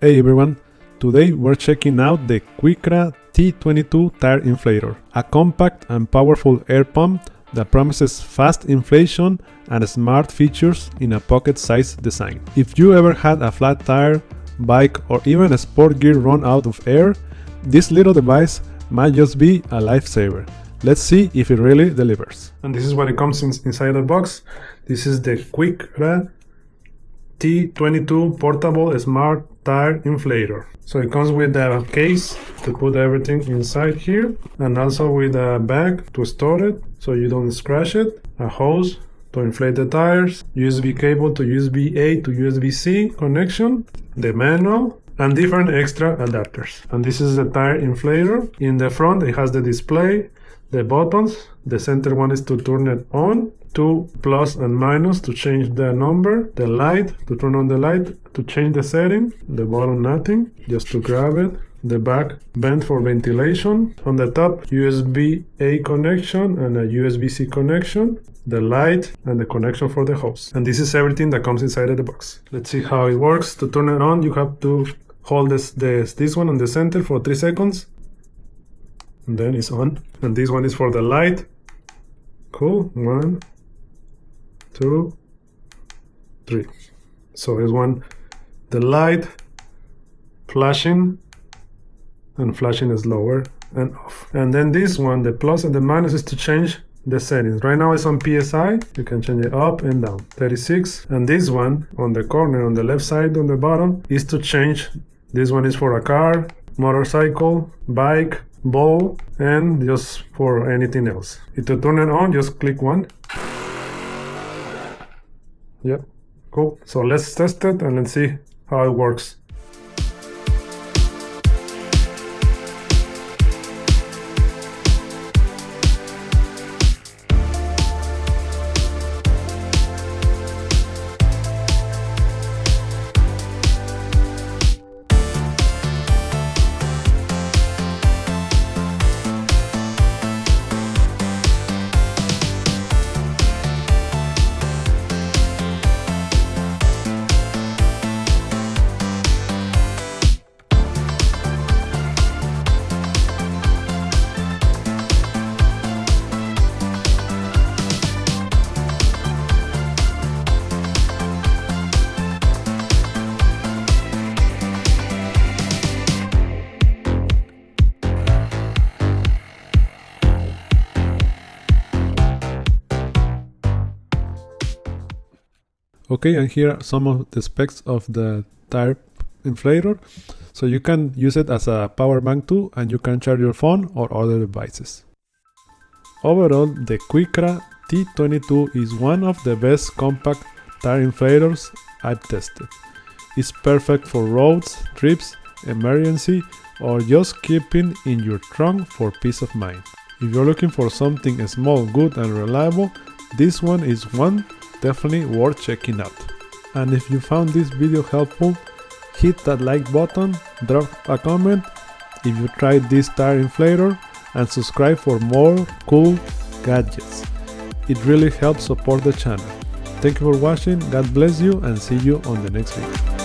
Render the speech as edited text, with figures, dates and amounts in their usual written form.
Hey everyone, today we're checking out the Quikra T22 Tire Inflator, a compact and powerful air pump that promises fast inflation and smart features in a pocket-sized design. If you ever had a flat tire, bike or even a sport gear run out of air, this little device might just be a lifesaver. Let's see if it really delivers. And this is what it comes inside the box. This is the Quikra T22 Portable Smart Tire Inflator. So it comes with a case to put everything inside here, and also with a bag to store it so you don't scratch it, a hose to inflate the tires, USB cable to USB-A to USB-C connection, the manual, and different extra adapters. And this is the tire inflator. In the front it has the display, the buttons. The center one is to turn it on, two plus and minus to change the number, the light to turn on the light, to change the setting, the bottom nothing, just to grab it, the back vent for ventilation, on the top USB-A connection and a USB-C connection, the light and the connection for the hose. And this is everything that comes inside of the box. Let's see how it works. To turn it on, you have to hold this one on the center for 3 seconds, and then it's on. And this one is for the light. Cool. 1, 2, 3. So here's one, the light, flashing, and flashing is lower and off. And then this one, the plus and the minus, is to change the settings. Right now it's on PSI. You can change it up and down, 36. And this one on the corner on the left side on the bottom is to change. This one is for a car, motorcycle, bike, ball, and just for anything else. If to turn it on, just click one. Yep, cool. So let's test it and let's see how it works. Okay, and here are some of the specs of the tire inflator. So you can use it as a power bank too, and you can charge your phone or other devices. Overall, the Quikra T22 is one of the best compact tire inflators I've tested. It's perfect for roads, trips, emergency, or just keeping in your trunk for peace of mind. If you're looking for something small, good and reliable, this one is one definitely worth checking out. And if you found this video helpful, hit that like button, drop a comment if you tried this tire inflator, and subscribe for more cool gadgets. It really helps support the channel. Thank you for watching, God bless you, and see you on the next video.